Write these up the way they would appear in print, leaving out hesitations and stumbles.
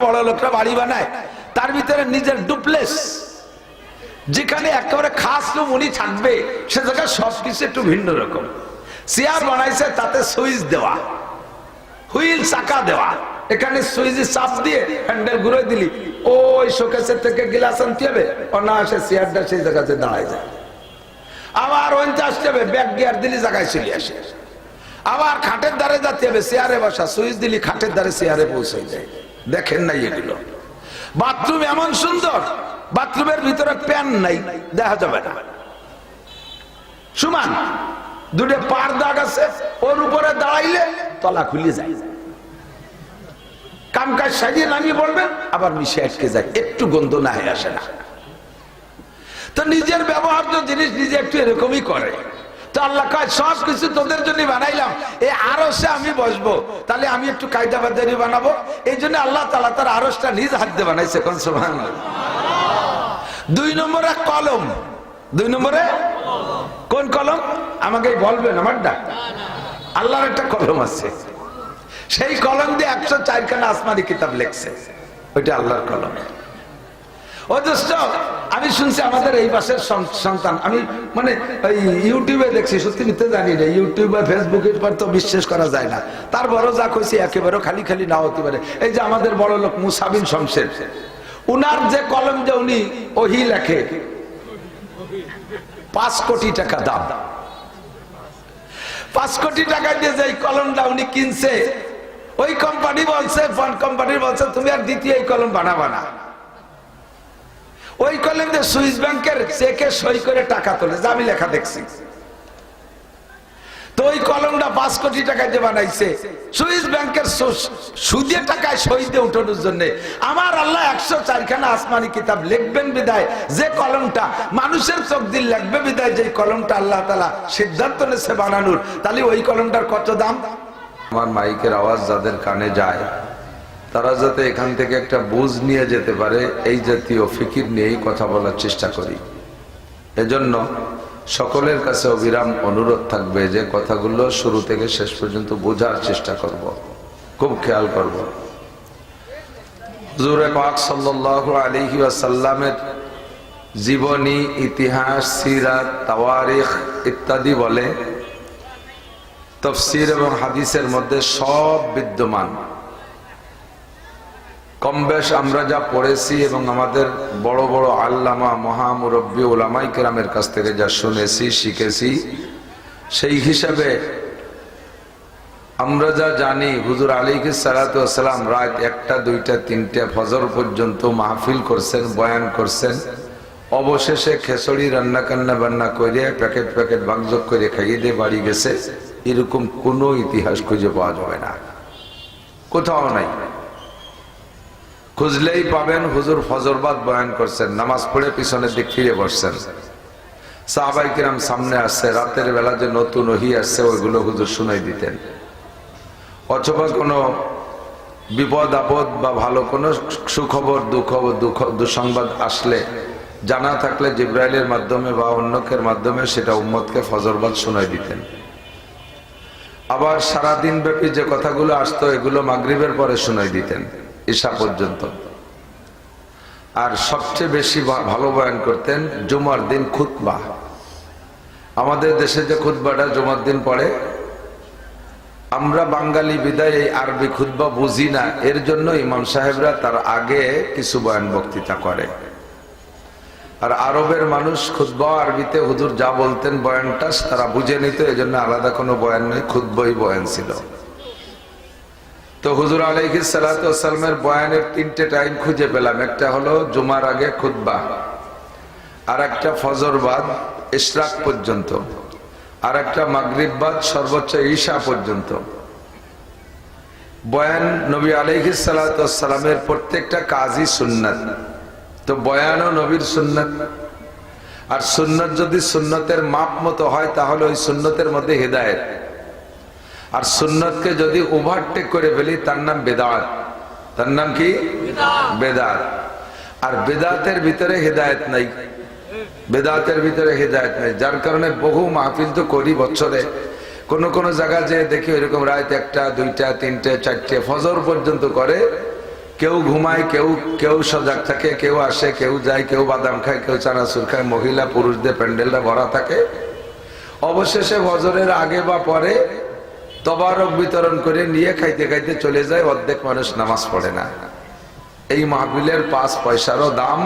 বড় লোকরা বাড়ি বানায়, তার ভিতরে নিজের ডুপ্লেস, যেখানে একেবারে খাস রুম উনি থাকবে, সে জায়গায় সবকিছু একটু ভিন্ন রকম। চেয়ার বানাইছে, তাতে সুইচ দেওয়া, হুইল চাকা দেওয়া, এখানে সুইচে চাপ দিয়ে হ্যান্ডেল ঘুরে দিলি ওই শোকেসের থেকে গ্লাস আনতে হবে, অনায়াসে চেয়ারটা সেই জায়গাতে দাঁড়ায় যায়। আবার ওইতে আসতে হবে, ব্যাক গিয়ার দিলি জায়গায় চলে আসে। আবার খাটের ধারে যেতে হবে, চেয়ারে বসা, সুইচ দিলি খাটের ধারে চেয়ারে পৌঁছে যায়। দেখেন নাই এগুলো? বাথরুম এমন সুন্দর, বাথরুমের ভিতরে প্যান নাই, দেখা যাবে না, সমান দুটো পার দাগ আছে, ওর উপরে দাঁড়াইলে তলা খুলে যায়। কাম কাজ সাজিয়ে নামিয়ে বলবেন, আবার মিশে আটকে যায়, একটু গন্ধ না হয়ে আসে না। তো নিজের ব্যবহার্য জিনিস নিজে একটু এরকমই করে। তো আল্লাহ কয় সব কিছু তোদের জন্য বানাইলাম, এই আরশে আমি বসবো, তাহলে আমি একটু কায়দা বাজারি বানাবো। এই জন্য আল্লাহ তাআলা তার আরশটা নিজ হাতে বানাইছে। কোন সুবহানাল্লাহ। 2 নম্বরে কলম, 2 নম্বরে কোন কলম আমাকে বলবেন? আমারটা আল্লাহর একটা কলম আছে, সেই কলম দিয়ে 104 খানা আসমানি কিতাব লিখছে, ওইটা আল্লাহর কলম। অথচ আমি শুনছি আমাদের এই পাশের সন্তান, আমি মানে ইউটিউবে দেখছি, সত্যি মিথ্যে জানি না, ইউটিউব বা ফেসবুকের পর তো বিশ্বাস করা যায় না। তার বড় যা কইছি একেবারে খালি খালি নাও হতে পারে। এই যে আমাদের বড় লোক মুসা বিন শমসের, উনার যে কলম যে উনি ওহি লেখে, 5 কোটি টাকা দাম। 5 কোটি টাকা দিয়ে যে কলমটা উনি কিনছে, ওই কোম্পানি বলছে, ফন্ট কোম্পানি বলছে তুমি আর দ্বিতীয় এই কলম বানাবা না। ওই কলম দিয়ে সুইস ব্যাংকের চেকে সই করে টাকা তোলে, যা আমি লেখা দেখছি। তো ওই কলমটা 5 কোটি টাকা দিয়ে বানাইছে, সুইস ব্যাংকের সুদে টাকায় সই দিয়ে উঠানোর জন্য। আমার আল্লাহ 104 খানা আসমানি কিতাব লিখবেন বিদায়, যে কলমটা মানুষের চোখ দিয়ে লিখবে বিদায়, যে কলমটা আল্লাহ তাআলা সিদ্ধান্ত নিয়েছে বানানোর, তাহলে ওই কলমটার কত দাম? আমার মাইকের আওয়াজ যাদের কানে যায়, তারা যাতে এখান থেকে একটা বুঝ নিয়ে যেতে পারে, এই জাতীয় ফিকির নিয়েই কথা বলার চেষ্টা করি। এজন্য সকলের কাছে অবিরাম অনুরোধ থাকবে যে কথাগুলো শুরু থেকে শেষ পর্যন্ত বোঝার চেষ্টা করব, খুব খেয়াল করব। হুজুর পাক সাল্লাল্লাহু আলাইহি ওয়াসাল্লামের জীবনী, ইতিহাস, সিরাত, তাওয়ারিখ ইত্যাদি বলে তাফসীর এবং হাদিসের মধ্যে সব বিদ্যমান। কম বেশ আমরা যা পড়েছি এবং আমাদের বড় বড় আল্লামা, মহামুরব্বী, উলামায়ে কেরামের কাছ থেকে যা শুনেছি, শিখেছি, সেই হিসাবে আমরা যা জানি, হুজুর আলাইহিস সালাতু ওয়াস সালাম রাত 1টা, 2টা, 3টা ফজর পর্যন্ত মাহফিল করছেন, বয়ান করছেন। অবশেষে খেচড়ি রান্না কান্না বান্না করে প্যাকেট প্যাকেট ভাগযোগ করে খাইয়ে দিয়ে বাড়ি গেছে, এরকম কোনো ইতিহাস খুঁজে পাওয়া যাবে না, কোথাও নাই। খুঁজলেই পাবেন হুজুর ফজরবাদ বয়ান করছেন, নামাজ পড়ে পিছনের দিক ফিরে বসছেন, সাহাবায়ে কিরাম সামনে আসছে, রাতের বেলা যে নতুন ওহী আসছে ওইগুলো হুজুর শুনাই দিতেন। অথবা কোনো বিপদ আপদ বা ভালো কোনো সুখবর, দুঃসংবাদ আসলে জানা থাকলে জিবরাইলের মাধ্যমে বা অন্যকের মাধ্যমে সেটা উম্মতকে ফজরবাদ শুনাই দিতেন। আবার সারাদিন ব্যাপী যে কথাগুলো আসতো এগুলো মাগরিবের পরে শুনাই দিতেন, ঈশা পর্যন্ত। আর সবচেয়ে বেশি ভালো বয়ান করতেন জুমার দিন খুতবা। আমাদের দেশে যে খুতবাটা জুমার দিন পড়ে, আমরা বাঙালি বিদায় এই আরবি খুতবা বুঝি না, এর জন্য ইমাম সাহেবরা তার আগে কিছু বয়ান বক্তৃতা করে। আর আরবের মানুষ খুতবা আরবিতে হুজুর যা বলতেন বয়ানটা তারা বুঝে নিত, এজন্য আলাদা কোনো বয়ান নেই, খুতবাই বয়ান ছিল। তো হুজুর আলাইহিস সালাতু ওয়াস সালামের বয়ানের 3টে টাইম খুঁজে পেলাম। একটা হলো জুমার আগে খুতবা, আর একটা ফজর বাদ ইশরাক পর্যন্ত, আর একটা মাগরিব বাদ সর্বোচ্চ ঈশা পর্যন্ত। বয়ান নবী আলাইহিস সালাতু ওয়াস সালামের প্রত্যেকটা কাজই সুন্নাত। তো বয়ানও নবীর সুন্নাত। আর সুন্নাত যদি সুন্নতের মাপ মতো হয় তাহলে ওই সুন্নতের মধ্যে হিদায়াত। আর সুন্নতকে যদি ওভারটেক করে ফেলি তার নাম বেদাত। তার নাম কি? বেদাত। আর বেদাতের ভিতরে হিদায়াত নাই, বেদাতের ভিতরে হিদায়াত নাই। যার কারণে বহু মাহফিল তো করি বছরে, কোন কোন জায়গা যে দেখি এরকম রাত 1টা, 2টা, 3টে, 4টে ফজর পর্যন্ত করে, কেউ ঘুমায়, কেউ কেউ সজাগ থাকে, কেউ আসে, কেউ যায়, কেউ বাদাম খায়, কেউ চানাচুর খায়, মহিলা পুরুষদের প্যান্ডেলটা ভরা থাকে। অবশেষে ফজরের আগে বা পরে তবারক বিতরণ করে নিয়ে খাইতে খাইতে চলে যায়। অর্ধেক মানুষ নামাজ পড়ে না। এই মাহফিলের 5 পয়সারও দাম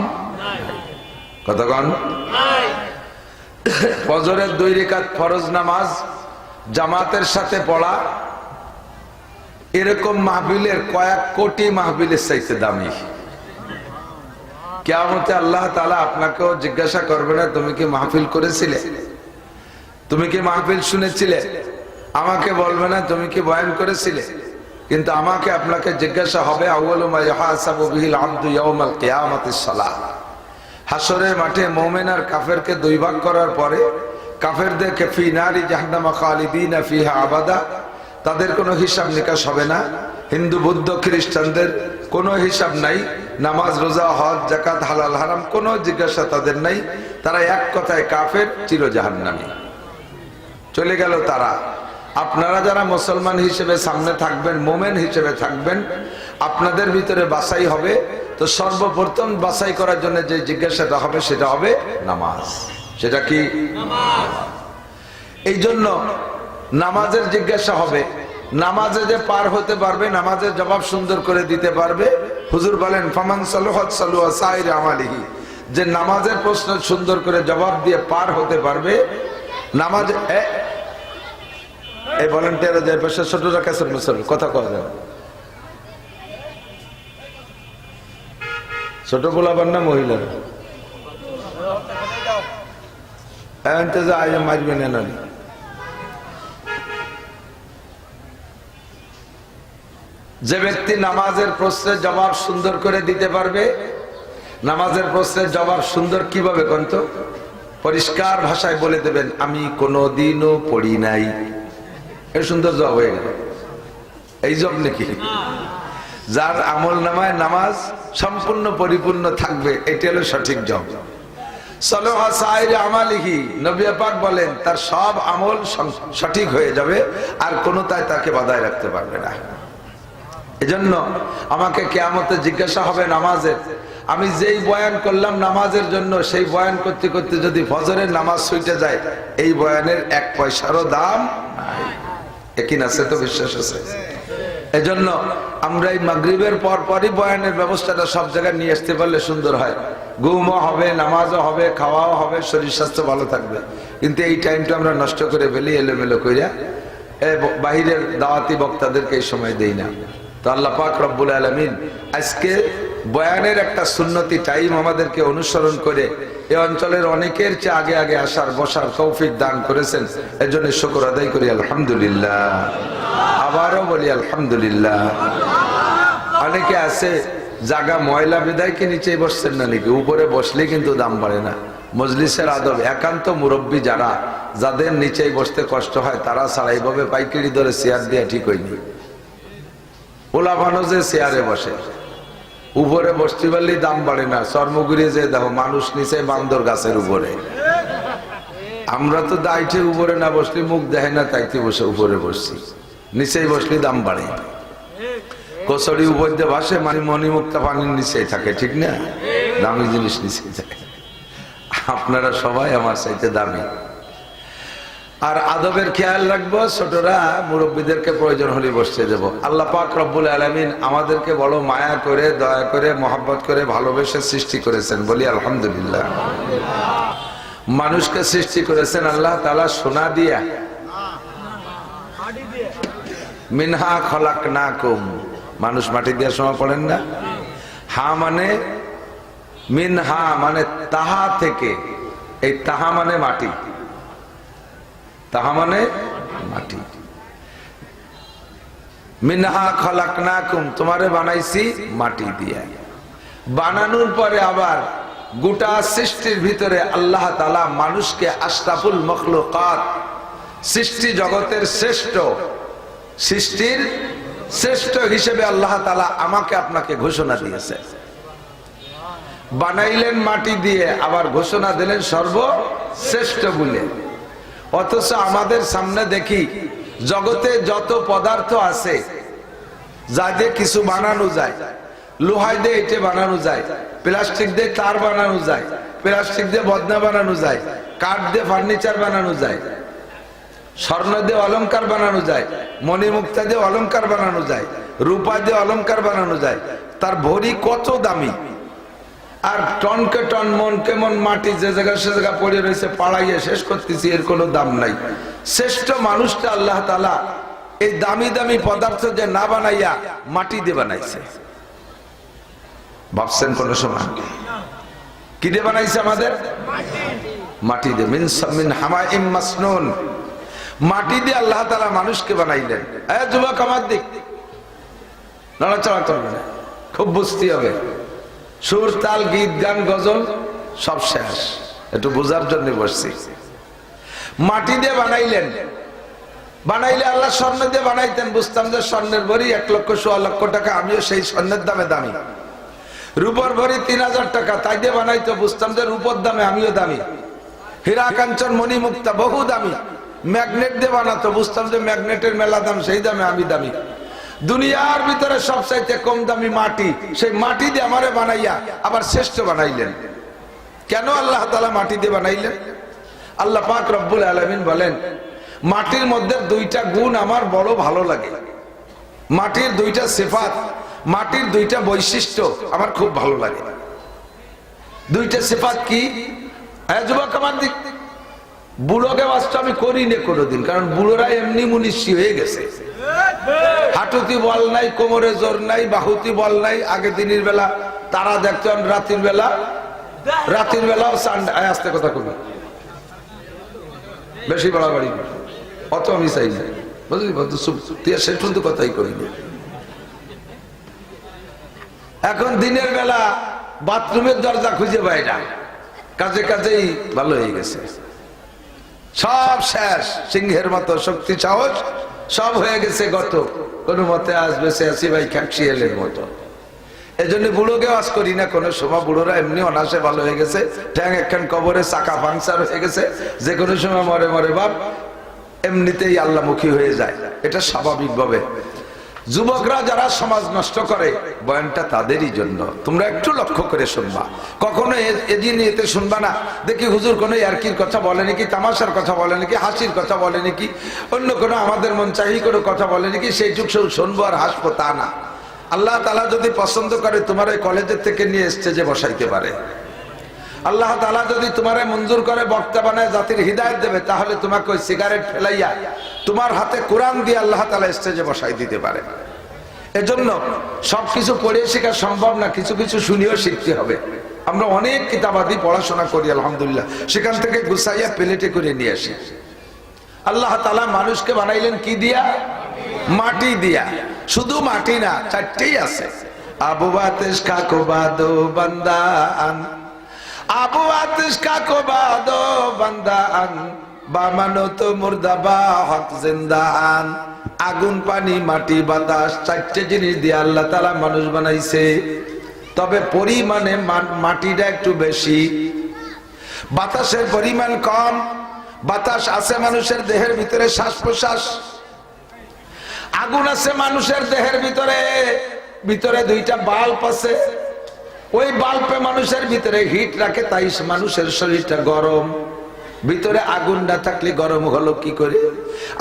কতক্ষণ? ফজরের 2 রাকাত ফরজ নামাজ জামাতের সাথে পড়া এরকম মাহফিলের কয়েক কোটি মাহফিলের চাইতে দামি। কিয়ামতে আল্লাহ তাআলা আপনাকেও জিজ্ঞাসা করবে না তুমি কি মাহফিল করেছিলে, তুমি কি মাহফিল শুনেছিলে? আমাকে বলবে না তুমি কি বয়ান করেছিলে, কিন্তু আমাকে আপনাকে জিজ্ঞাসা হবে আউয়ালু মা ইউহাসাবু বিহিল আবদু ইয়াউমাল কিয়ামাতিস সালাহ। হাসরের মাঠে মুমিন আর কাফেরকে 2 ভাগ করার পরে কাফেরদেরকে ফি নারি জাহান্নামা খালিদিনা ফিহা আবাদা, তাদের কোনো হিসাব নিকাশ হবে না। হিন্দু বৌদ্ধ খ্রিস্টানদের কোনো হিসাব নাই। নামাজ রোজা হজ যাকাত হালাল হারাম কোনো জিজ্ঞাসা তাদের নাই। তারা এক কথায় কাফের, চির জাহান্নামী। চলে গেল তারা। আপনারা যারা মুসলমান হিসেবে সামনে থাকবেন, মুমিন হিসেবে থাকবেন, আপনাদের ভিতরে বাছাই হবে। তো সর্বপ্রথম বাছাই করার জন্য যে জিজ্ঞাসাটা হবে সেটা হবে নামাজ। সেটা কি? নামাজ। এই জন্য নামাজের জিজ্ঞাসা হবে। নামাজে যে পার হতে পারবে, নামাজের জবাব সুন্দর করে দিতে পারবে, হুজুর বলেন ফামান সালুহাত সালুহা সাইর আমালিহি, যে নামাজের প্রশ্ন সুন্দর করে জবাব দিয়ে পার হতে পারবে। নামাজ এই ভলান্টিয়ার যে পাশে ছোটরা কাছে কথা কওয়া যায়, ছোট বলাবার না মহিলারা মারবে না। যে ব্যক্তি নামাজের প্রশ্নের জবাব সুন্দর করে দিতে পারবে, নামাজের প্রশ্নের জবাব সুন্দর কিভাবে কন্ত? পরিষ্কার ভাষায় বলে দেবেন আমি কোনোদিনও পড়ি নাই। এর সুন্দর জবাব হয়ে গেল। এই জব নাকি? যার আমল নামায় নামাজ সম্পূর্ণ পরিপূর্ণ থাকবে, এটা হলো সঠিক জব। সালুহা সাইর আমালিহি, নবী পাক বলেন তার সব আমল সঠিক হয়ে যাবে, আর কোনোটাই তাকে বাধায় রাখতে পারবে না। এজন্য আমাকে কিয়ামতে জিজ্ঞাসা হবে নামাজের। আমি যেই বয়ান করলাম নামাজের জন্য, সেই বয়ান করতে করতে যদি ফজরের নামাজ ছুটে যায়, এই বয়ানের 1 পয়সারও দাম নাই। একই আছে তো? বিশ্বাস আছে? এজন্য আমরা এই মাগরিবের পর পরই বয়ানের ব্যবস্থাটা সব জায়গায় নিয়ে আসতে পারলে সুন্দর হয়। ঘুমও হবে, নামাজও হবে, খাওয়াও হবে, শরীর স্বাস্থ্য ভালো থাকবে। কিন্তু এই টাইমটা আমরা নষ্ট করে ফেলি এলোমেলো কইরা, বাহিরের দাওয়াতি বক্তাদেরকে এই সময় দেই না। তো আল্লাহ পাক রব্বুল আলামিন আজকে বয়ানের একটা সুন্নতি টাইম আমাদেরকে অনুসরণ করে এই অঞ্চলের অনেকের চেয়ে আগে আগে আসার বসার তৌফিক দান করেছেন। এর জন্য শুকর আদায় করি আলহামদুলিল্লাহ। আবারও বলি আলহামদুলিল্লাহ। অনেকে আছে জায়গা ময়লা বিদায় কি নিচেই বসছেন না নাকি? উপরে বসলে কিন্তু দাম বাড়ে না। মজলিসের আদব, একান্ত মুরব্বী যারা, যাদের নিচেই বসতে কষ্ট হয়, তারা ছাড়া এইভাবে পাইকারি দরে চেয়ার দেওয়া ঠিক হয়নি। ওলা মানুষ যে চেয়ারে বসে, উপরে বসতে পারলে দাম বাড়ে না। চর্মগুড়ি যে দেখো মানুষ নিচে বান্দর গাছের উপরে। আমরা তো দাইঠে উপরে না বসলে মুখ দেখে না, তাইতে বসে উপরে বসছি। নিচেই বসলে দাম বাড়ে। কচুরি উপর দিয়ে ভাসে, মানে মণিমুক্তা পানির নিচেই থাকে, ঠিক না? দামি জিনিস নিচেই থাকে। আপনারা সবাই আমার চাইতে দামি। আর আদবের খেয়াল রাখবো, ছোটরা মুরব্বীদেরকে প্রয়োজন হলে বসতে দেব। আল্লাহ পাক রব্বুল আলামিন আমাদেরকে বড় মায়া করে, দয়া করে, মহব্বত করে, ভালোবেসে সৃষ্টি করেছেন, বলি আলহামদুলিল্লাহ। মানুষকে সৃষ্টি করেছেন আল্লাহ তাআলা সোনা দিয়া। মিনহা খলাকনাকুম, মানুষ মাটি দিয়ে সময় পড়েন না? হা মানে মিনহা মানে তাহা থেকে, এই তাহা মানে মাটি, তাহা মানে মাটি। মিনহা খলাকনাকুম, তোমারে বানাইছি মাটি দিয়ে। বানানোর পরে আবার গোটা সৃষ্টির ভিতরে আল্লাহ তাআলা মানুষকে আশরাফুল মখলুকাত, সৃষ্টি জগতের শ্রেষ্ঠ, সৃষ্টির শ্রেষ্ঠ হিসেবে আল্লাহ তাআলা আমাকে আপনাকে ঘোষণা দিয়েছে। বানাইলেন মাটি দিয়ে, আবার ঘোষণা দিলেন সর্বশ্রেষ্ঠ বলে। অথচ আমাদের সামনে দেখি জগতে যত পদার্থ আছে যা দিয়ে কিছু বানানো যায়, লোহায় দিয়ে ইটে বানানো যায়, প্লাস্টিক দিয়ে তার বানানো যায়, প্লাস্টিক দিয়ে বদনা বানানো যায়, কাঠ দিয়ে ফার্নিচার বানানো যায়, স্বর্ণ দিয়ে অলংকার বানানো যায়, মণিমুক্তা দিয়ে অলংকার বানানো যায়, রূপা দিয়ে অলংকার বানানো যায়। তার ভরি কত দামি। আর টনকে টন মনকে মন মাটি যে জায়গা সে জায়গা পড়ে রয়েছে পাড়াইয়ে শেষ করতেছি, এর কোনো দাম নাই। শ্রেষ্ঠ মানুষটা আল্লাহ তাআলা এই দামি দামি পদার্থ যে না বানাইয়া মাটি দিয়ে বানাইছে। ভাবছেন কোন সময় কি দিয়ে বানাইছে? আমাদের মাটি দিয়ে। মিন হামাইম মাসনুন, মাটি দিয়ে আল্লাহ তাআলা মানুষকে বানাইলেন। যুবক আমার দিক নড়াচড়া করবে না, খুব বুঝতে হবে। সুর তাল গীত গান গজল সব শেষ, একটু বোঝার জন্য বসছি। মাটি দিয়ে বানাইলেন, বানাইলে আল্লাহ স্বর্ণ দিয়ে বানাইতেন, বুঝতাম যে স্বর্ণের ভরি 1,00,000 টাকা, আমিও সেই স্বর্ণের দামে দামি। রূপর ভরি 3,000 টাকা, তাই দিয়ে বানাইতো, বুঝতাম যে রূপর দামে আমিও দামি। হীরা কাঞ্চন মণি মুক্তা বহু দামি। ম্যাগনেট দিয়ে বানাতো, বুঝতাম যে ম্যাগনেটের মেলা দাম, সেই দামে আমি দামি। দুনিয়ার ভিতরে সবচাইতে কম দামি মাটি, সেই মাটি দিয়ে আমারে বানাইয়া আবার শ্রেষ্ঠ বানাইলেন। কেন আল্লাহ তাআলা মাটি দিয়ে বানাইলেন? আল্লাহ পাক রব্বুল আলামিন বলেন, মাটির মধ্যে দুইটা গুণ আমার বড় ভালো লাগে। মাটির দুইটা সিফাত, মাটির দুইটা বৈশিষ্ট্য আমার খুব ভালো লাগে। দুইটা সিফাত কি? যুবক আমার দিক, বুড়োকে বাস্তব আমি করি না কোনোদিন, কারণ বুড়োরা এমনি মুনিশি হয়ে গেছে। হাঁটুতি বল নাই, কোমরে জোর নাই, বাহুতি বল নাই। আগে দিনের বেলা তারা দেখতাম, রাতের বেলাও আস্তে কথা কবি, বেশি বাড়াবাড়ি অত আমি চাই না, বুঝলি? সেটুন তো কথাই করি না। এখন দিনের বেলা বাথরুমের দরজা খুঁজে পাই না, কাজে কাজেই ভালো হয়ে গেছে, সব শেষ। সিংহের মতো শক্তি সাহস সব হয়ে গেছে গত, কোন মতে আসবে সে আসি ভাই খ্যাকশিয়ালের মতো। এই জন্য বুড়োকে আজ করি না কোনো সময়। বুড়োরা এমনি অনাসে ভালো হয়ে গেছে, ঠ্যাং একখান কবরে চাকা পাংচার হয়ে গেছে, যে কোনো সময় মরে মরে বাপ এমনিতেই আল্লাহমুখী হয়ে যায়, এটা স্বাভাবিক ভাবে। যুবকরা যারা সমাজ নষ্ট করে, বয়ানটা তাদেরই জন্য। তোমরা একটু লক্ষ্য করে শুনবা, কখনো এতে শুনবা না দেখি হুজুর কোনো ইয়ার্কির কথা বলে নাকি, তামাশার কথা বলে নাকি, হাসির কথা বলে নাকি, অন্য কোনো আমাদের মন চাহি কোনো কথা বলে নাকি, সেইটুক শুনবো আর হাসবো, তা না। আল্লাহ তাআলা যদি পছন্দ করে তোমার এই কলেজের থেকে নিয়ে স্টেজে বসাইতে পারে। আল্লাহ তাআলা যদি তোমারে মঞ্জুর করে বক্তা বানায় জাতির হিদায়াত দেবে, তাহলে তোমাকে ওই সিগারেট ফেলাইয়া তোমার হাতে কোরআন দিয়ে আল্লাহ তাআলা স্টেজে বসাই দিতে পারে। এজন্য সবকিছু পড়ে শেখা সম্ভব না, কিছু কিছু শুনিও শিখতে হবে। আমরা অনেক কিতাবাদি পড়াশোনা করি আলহামদুলিল্লাহ, সেখান থেকে গুছাইয়া প্লেটে করে নিয়ে আসি। আল্লাহ তাআলা মানুষকে বানাইলেন কি দিয়া? মাটি দিয়া। শুধু মাটি না, চারটেই আছে। আবু আতিশ কাকো বাদো বান্দান, আবু আতিশ কাকো বাদো বান্দান, বা মানো তো মুর্দাবা হক জিন্দান। আগুন, পানি, মাটি, বাতাস, চারটে জিনিস দিয়ে আল্লাহ তাআলা মানুষ বানাইছে। তবে পরিমাণে মাটিটা একটু বেশি, বাতাসের পরিমাণ কম। বাতাস আছে মানুষের দেহের ভিতরে, শ্বাস প্রশ্বাস। আগুন আছে মানুষের দেহের ভিতরে, ভিতরে দুইটা বাল্ব আছে, ওই বাল্বে মানুষের ভিতরে হিট রাখে, তাই মানুষের শরীরটা গরম। ভিতরে আগুন না থাকলে গরম হলো কি করে?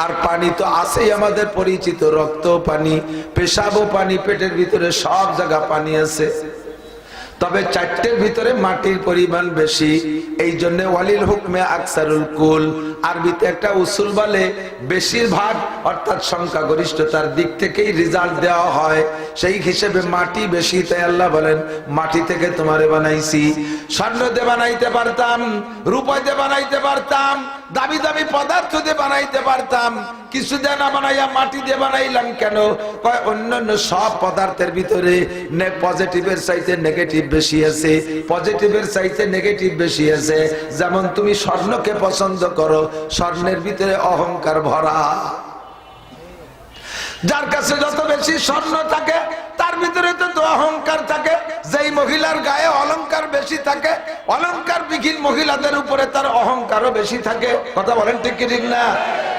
আর পানি তো আছেই আমাদের পরিচিত, রক্ত পানি, পেশাবও পানি, পেটের ভিতরে সব জায়গা পানি আছে। তবে চারটের ভিতরে মাটির পরিমাণ বেশি। এই জন্য ওয়ালিল হুকমে আকসারুল কুল, আরবিতে একটা উসুল বলে বেশিরভাগ, অর্থাৎ সংখ্যাগরিষ্ঠতার দিক থেকেই রেজাল্ট দেওয়া হয়। সেই হিসেবে মাটি বেশি, তাই আল্লাহ বলেন মাটি থেকে তোমারে বানাইছি। স্বর্ণ দিয়ে বানাইতে পারতাম, রূপা দিয়ে বানাইতে পারতাম, দামি দামি পদার্থ দিয়ে বানাইতে পারতাম, কিছু দিয়ে না বানাইয়া মাটি দিয়ে বানাইলাম কেন? কয় অন্যান্য সব পদার্থের ভিতরে পজিটিভের চাইতে নেগেটিভ বেশি আছে, পজিটিভের চাইতে নেগেটিভ বেশি আছে। যেমন তুমি স্বর্ণকে পছন্দ করো, স্বর্ণের ভিতরে অহংকার ভরা। যার কাছে যত বেশি স্বর্ণ থাকে তার ভিতরে তো অহংকার থাকে। যেই মহিলার গায়ে অলংকার বেশি থাকে, অলংকার বিহীন মহিলাদের উপরে তার অহংকারও বেশি থাকে। কথা বলেন ঠিক কি ঠিক না?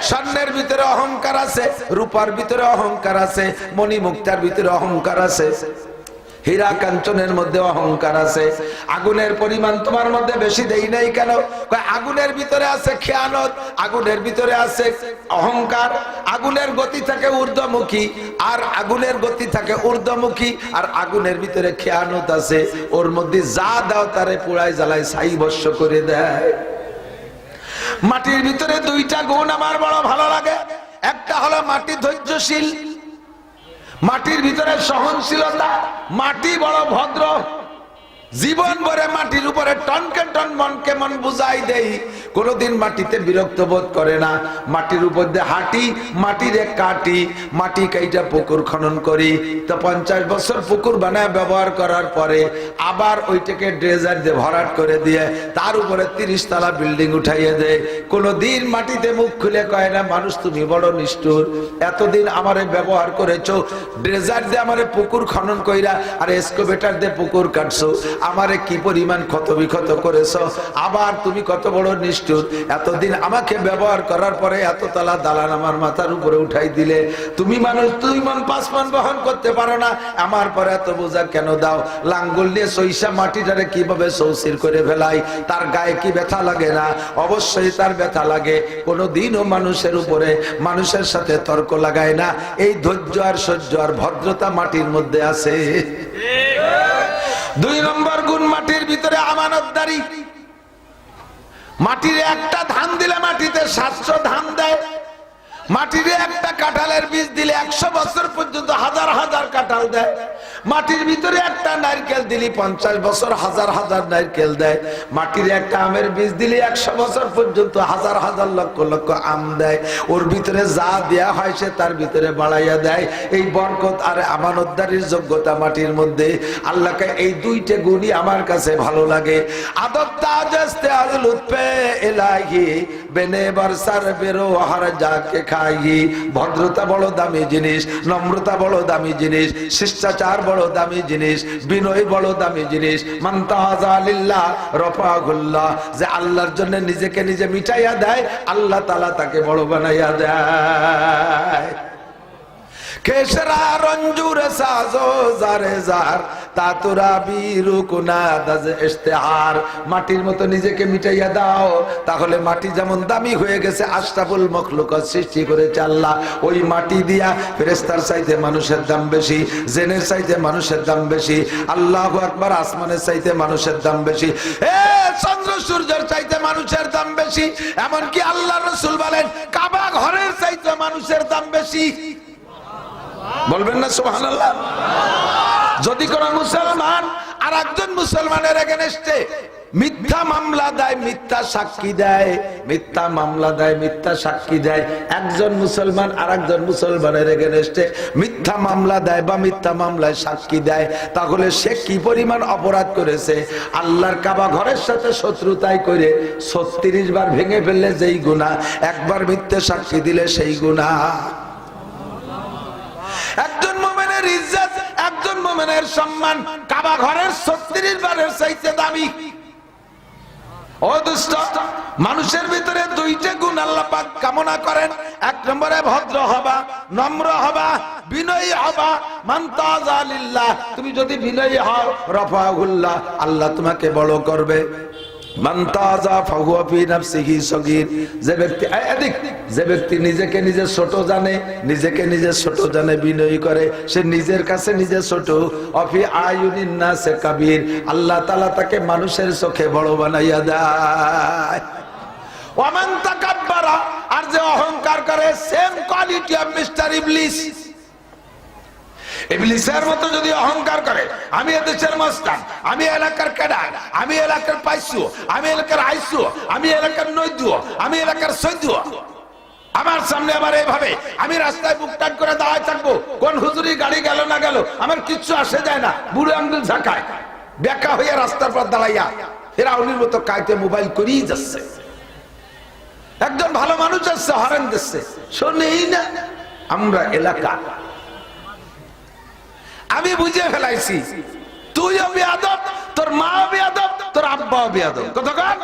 স্বর্ণের ভিতরে অহংকার আছে, রূপার ভিতরে অহংকার আছে, মণিমুক্তার ভিতরে অহংকার আছে, হীরা কাঞ্চনের মধ্যে অহংকার আছে। আগুনের পরিমাণ তোমার মধ্যে বেশি দেই নাই কেন? আগুনের ভিতরে আছে খেয়ানত, আগুনের ভিতরে আছে অহংকার। আগুনের গতি থাকে ঊর্ধ্বমুখী, আর আগুনের গতি থাকে ঊর্ধ্বমুখী, আর আগুনের ভিতরে খেয়ানত আছে। ওর মধ্যে যা দাও তারে পুড়ায় জ্বালায় ছাই ভস্ম করে দেয়। মাটির ভিতরে দুইটা গুণ আমার বড় ভালো লাগে। একটা হলো মাটি ধৈর্যশীল, মাটির ভিতরে সহনশীলতা। মাটি বড় ভদ্র, জীবন ভরে মাটির উপরে টনকে টন মনকে মন বুঝাই দেই, কোনদিন মাটিতে বিরক্ত বোধ করে না। মাটির উপর দিয়ে হাঁটি, মাটিরে কাটি, মাটি কাইটা পুকুর খনন করি। তো 50 বছর পুকুর বানায় ব্যবহার করার পরে আবার ওইটাকে ড্রেজার দিয়ে ভরাট করে দিয়ে তার উপরে 30 তলা বিল্ডিং উঠাইয়ে দেয়। কোনদিন মাটিতে মুখ খুলে কয় না, মানুষ তুমি বড় নিষ্ঠুর, এতদিন আমারে ব্যবহার করেছো, ড্রেজার দিয়ে আমারে পুকুর খনন কইরা আর এক্সকাভেটর দিয়ে পুকুর কাটছো, আমারে কি পরিমাণ ক্ষত বিক্ষত করেছো, আবার তুমি কত বড় নিষ্ঠুর, এতদিন আমাকে ব্যবহার করার পরে এত তলা দালান আমার মাথার উপরে উঠাই দিলে। তুমি মানুষ 2 মণ 5 মণ বহন করতে পারো না, আমার পরে এত বোঝা কেন দাও? লাঙ্গল নিয়ে সইসা মাটিটারে কিভাবে সৌসির করে ফেলাই, তার গায়ে কি ব্যথা লাগে না? অবশ্যই তার ব্যথা লাগে। কোনদিনও মানুষের উপরে, মানুষের সাথে তর্ক লাগায় না। এই ধৈর্য আর সহ্য আর ভদ্রতা মাটির মধ্যে আছে। 2 নম্বর গুণ মাটির ভিতরে আমানতদারি। মাটির একটা ধান দিলে মাটিতে 700 ধান দেয়। মাটির একটা কাঁঠালের বীজ দিলে 100 বছর পর্যন্ত হাজার হাজার কাঁঠাল দেয়। মাটির ভিতরে একটা নারকেল দিলে 50 বছর হাজার হাজার নারকেল দেয়। মাটির একটা আমের বীজ দিলে 100 বছর পর্যন্ত হাজার হাজার লক্ষ লক্ষ আম দেয়। ওর ভিতরে যা দেয়া হয় সে তার ভিতরে বাড়াইয়া দেয়। এই বরকত আর আমানতদারির যোগ্যতা মাটির মধ্যে। আল্লাহকে এই 2টা গুণই আমার কাছে ভালো লাগে। আদব তাজস্তে আজ লুৎফে ইলাহি বেনে বরসার বেরো হার যাকে খাই। ভদ্রতা বড় দামি জিনিস, নম্রতা বড় দামি জিনিস, শিষ্টাচার বড় দামি জিনিস, বিনয় বড় দামি জিনিস। মান তাযা লিল্লাহ রাফাহুল্লাহ, যে আল্লাহর জন্য নিজেকে নিজে মিটাইয়া দেয়, আল্লাহ তাআলা তাকে বড় বানাইয়া দেয়। কেশরা রঞ্জুর সাজো জারে জার তাতুরা বিরুকুনা দাজ ইশতিহার। মাটির মতো নিজেকে মিটাইয়া দাও, তাহলে মাটি যেমন দামি হয়ে গেছে, আশরাফুল মখলুকাত সৃষ্টি করেছে আল্লাহ। ওই মাটি দিয়া ফেরেশতার চাইতে মানুষের দাম বেশি, জেনের চাইতে মানুষের দাম বেশি, আল্লাহু আকবার, আসমানের চাইতে মানুষের দাম বেশি, চন্দ্র সূর্যের চাইতে মানুষের দাম বেশি। এমনকি আল্লাহর রাসূল বলেন কাবা ঘরের চাইতে মানুষের দাম বেশি। বলবেন না সুবহানাল্লাহ? যদি কোন মুসলমান আর একজন মুসলমানের এগেইনস্টে মিথ্যা মামলা দেয়, মিথ্যা সাক্ষী দেয়, মিথ্যা মামলা দেয়, মিথ্যা সাক্ষী দেয়, একজন মুসলমান আর একজন মুসলমানের এগেইনস্টে মিথ্যা মামলা দেয় বা মিথ্যা মামলায় সাক্ষী দেয়, তাহলে সে কি পরিমাণ অপরাধ করেছে? আল্লাহর কাবা ঘরের সাথে শত্রুতাই করে 36 বার ভেঙে ফেললে যেই গুনাহ, একবার মিথ্যা সাক্ষী দিলে সেই গুনাহ। একজন মুমিনের ইজ্জত, একজন মুমিনের সম্মান কাবা ঘরের 36 বারের চাইতে দামি। ও দুষ্ট, মানুষের ভিতরে 2টা গুণ আল্লাহ পাক কামনা করেন। 1 নম্বরে ভদ্র হবা, নম্র হবা, বিনয়ী হবা। মান তাযা লিল্লাহ, তুমি যদি বিনয়ী হও রাফাহুল্লাহ, আল্লাহ তোমাকে বড় করবে। মান তাযা ফাহুয়া ফি নাফসিহি সগীর, যে ব্যক্তি নিজেকে নিজে ছোট জানে, নিজেকে নিজে ছোট জানে, বিনয়ী করে, সে নিজের কাছে নিজে ছোট। অফি আয়ুনিন নাসে কাবীর, আল্লাহ তাআলা তাকে মানুষের চোখে বড় বানাইয়া দেয়। ওয়া মান তাকাব্বারা, আর যে অহংকার করে, সেম কোয়ালিটি অফ মিস্টার ইবলিস। ইবলিসের মতো যদি অহংকার করে, আমি এদেশের মাস্টার, আমি এলাকার ক্যাডার, আমি এলাকার পাইছু, আমি এলাকার আইসু, আমি এলাকার নৈদু, আমি এলাকার সৈদু, আমার সামনে আবার এইভাবে আমি রাস্তায় বুকটান করে দাঁড়ায় থাকবো, কোন হুজুরি গাড়ি গেল না গেল আমার কিচ্ছু আসে যায় না, বুড়ো আঙ্গুল ঝাঁকায় বেকা হইয়া রাস্তার পর দাঁড়াইয়া ফেরাউনের মতো কাইতে মোবাইল করেই যাচ্ছে। একজন ভালো মানুষ আসছে, হরেন দিচ্ছে, শোনেই না। আমরা এলাকা, আমি বুঝে ফেলাইছি, তুইও বেয়াদব, তোর মাও বেয়াদব, তোর আব্বাও বেয়াদব। কতক্ষণ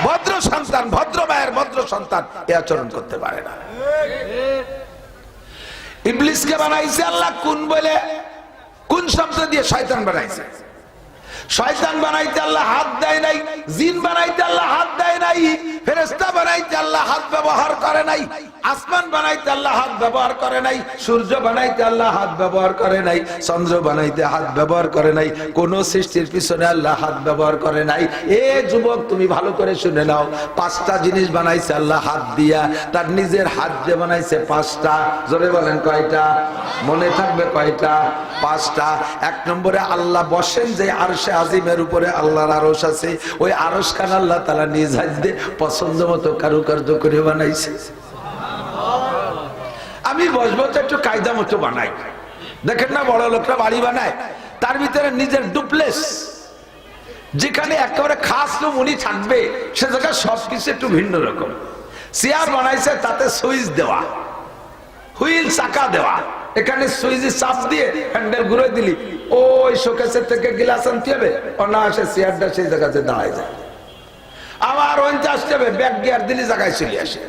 ভদ্র সন্তান, ভদ্র মায়ের ভদ্র সন্তান এ আচরণ করতে পারে না। ইবলিসকে বানাইছে আল্লাহ কোন বলে, কোন শব্দ দিয়ে? শয়তান বানাইছে। শয়তান বানাইতে আল্লাহ হাত দেয় নাই, জিন বানাইতে আল্লাহ হাত দেয় নাই, ফেরেশতা বানাইতে আল্লাহ হাত ব্যবহার করে নাই, আসমান বানাইতে আল্লাহ হাত ব্যবহার করে নাই, সূর্য বানাইতে আল্লাহ হাত ব্যবহার করে নাই, চন্দ্র বানাইতে হাত ব্যবহার করে নাই, কোন সৃষ্টির পিছনে আল্লাহ হাত ব্যবহার করে নাই। এ যুবক, তুমি ভালো করে শুনে নাও, 5টা জিনিস বানাইছে আল্লাহ হাত দিয়া, তার নিজের হাত দিয়ে বানাইছে 5টা। জোরে বলেন কয়টা? মনে থাকবে কয়টা? 5টা। 1 নম্বরে আল্লাহ বসেন যে আরশে আজিমের উপরে, আল্লাহর আরশ আছে, ওই আরশ খান আল্লাহ তাআলা নিজ হাত দিয়ে পছন্দ মতো কারুকার্য করে বানাইছে। আমি বসবো তো একটু কায়দা মতো বানাই। দেখেন না বড় লোকরা বাড়ি বানায়, তার ভিতরে নিজের ডুপ্লেস, যেখানে একেবারে খাস রুম উনি থাকবে, সে জায়গায় সবকিছু একটু ভিন্ন রকম। চেয়ার বানাইছে, তাতে সুইচ দেওয়া, হুইল চাকা দেওয়া, এখানে সুইচে চাপ দিয়ে হ্যান্ডেল ঘুরে দিলি ওই শোকেসের থেকে গ্লাস আনতে হবে, অনায়াসে চেয়ারটা সেই জায়গাতে দাঁড়ায় যায়। আবার ওইতে আসতে হবে, ব্যাক গিয়ার দিলি জায়গায় চলে আসে।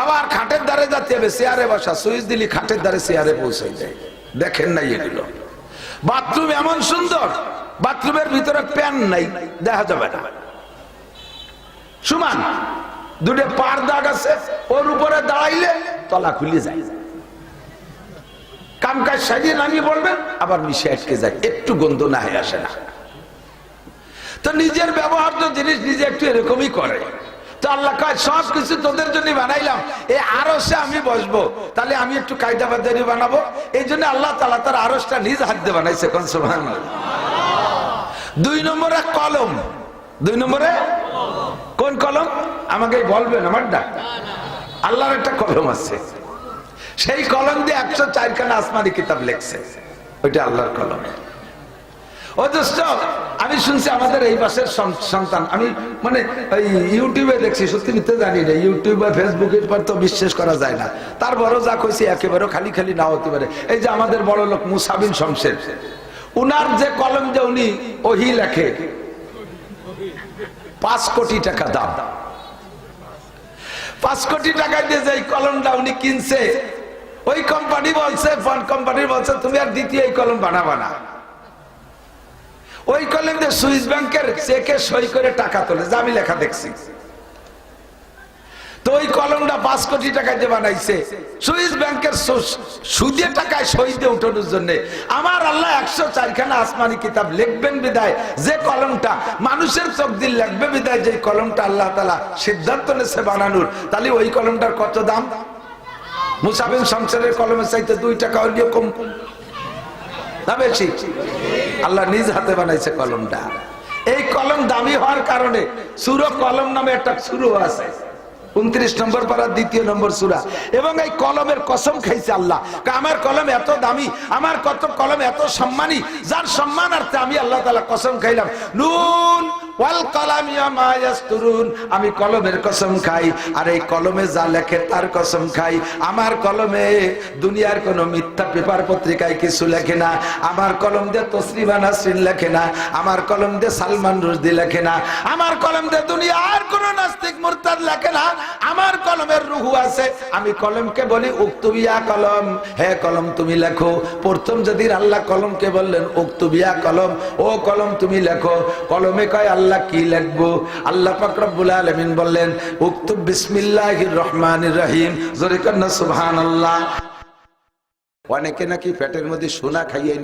আবার খাটের ধারে যেতে হবে, চেয়ারে বসা, সুইচ দিলি খাটের ধারে চেয়ারে পৌঁছে যায়। দেখেন নাই এগুলো? বাথরুম এমন সুন্দর, বাথরুমের ভিতরে প্যান নাই, দেখা যাবে না, সমান দুটো পার দাগ আছে, ওর উপরে দাঁড়াইলে তলা খুলে যায়। কামকাজ সাজিয়ে নামিয়ে বলবেন, আবার মিশে আটকে যায়, একটু গন্ধ না হয়ে আসে না। তো নিজের ব্যবহার্য জিনিস নিজে একটু এরকমই করে। তো আল্লাহ কয় সব কিছু তোদের জন্য বানাইলাম, এই আরশে আমি বসবো, তাহলে আমি একটু কায়দা বাজারি বানাবো। এই জন্য আল্লাহ তাআলা তার আরশটা নিজ হাত দিয়ে বানাইছে। কোন সুবহানাল্লাহ। 2 নম্বরে কলম। 2 নম্বরে কোন কলম? আমাকে বলবেন আমারটা? আল্লাহর একটা কলম আছে, সেই কলম দিয়ে 104 খানা আসমানি কিতাব লিখছে, ওইটা আল্লাহর কলম। ও দোস্ত, আমি শুনছি আমাদের এই পাশের সন্তান, আমি মানে ইউটিউবে দেখছি, সত্যি মিথ্যে জানি না, ইউটিউব বা ফেসবুকের পর তো বিশ্বাস করা যায় না, তার বড় যা কইছি একেবারে খালি খালি না হতে পারে। এই যে আমাদের বড় লোক মুসা বিন শমসের, উনার যে কলম যে উনি ওহি লেখে, 5 কোটি টাকা দাম। 5 কোটি টাকা দিয়ে যে কলমটা উনি কিনছে, ওই কোম্পানি বলছে, ফন্ট কোম্পানি বলছে তুমি আর দ্বিতীয় এই কলম বানাবা না। ওই কলম দিয়ে সুইস ব্যাংকের চেকে সই করে টাকা তোলে, যা আমি লেখা দেখছি। তো ওই কলমটা 5 কোটি টাকা দিয়ে বানাইছে, সুইস ব্যাংকের সুদে টাকায় সই দিয়ে উঠানোর জন্য। আমার আল্লাহ 104 খানা আসমানি কিতাব লিখবেন বিদায়, যে কলমটা মানুষের চোখ দিয়ে লিখবে বিদায়, যে কলমটা আল্লাহ তাআলা সিদ্ধান্ত নিয়েছে বানানোর, তাহলে ওই কলমটার কত দাম? মুসা বিন শমসের কলমের চাইতে 2 টাকা হলেও কম না বেশি? আল্লাহ নিজ হাতে বানাইছে কলমটা। এই কলম দামি হওয়ার কারণে সূরা কলম নামে একটা সূরা আছে, 29 নম্বর পারা 2 নম্বর সূরা। এবং এই কলমের কসম খাইছে আল্লাহ, আমার কলম এত দামি, আমার কত কলম এত সম্মানী, যার সম্মানার্থে আমি আল্লাহ তাআলা কসম খাইলাম, নুন ওয়াল কলামি মা ইয়াসতুরুন, আমি কলমের কসম খাই, আর এই কলমে যা লেখে তার কসম খাই। আমার কলমে দুনিয়ার কোন মিথ্যা পেপার পত্রিকায় কিছু লেখে না, আমার কলম দিয়ে তসলিমা নাসরিন লেখে না, আমার কলম দিয়ে সালমান রুশদি লেখে না, আমার কলম দিয়ে দুনিয়ার কোন নাস্তিক মুরতাদ লেখে না। আমার কলমের রুহু আছে। আমি কলমকে বলি উক্তুবিয়া কলম, হে কলম তুমি লেখো। প্রথম যদি আল্লাহ কলমকে বললেন উক্তুবিয়া কলম, ও কলম তুমি লেখো। কলমে কয় আল্লাহ কি লিখবো? আল্লাহ পাক রব্বুল আলামিন বললেন উক্তুব বিসমিল্লাহির রহমানির রহিম। জোরে কন্না সুবহানাল্লাহ। অনেকে নাকি পেটের মধ্যে সোনা খাইয়ে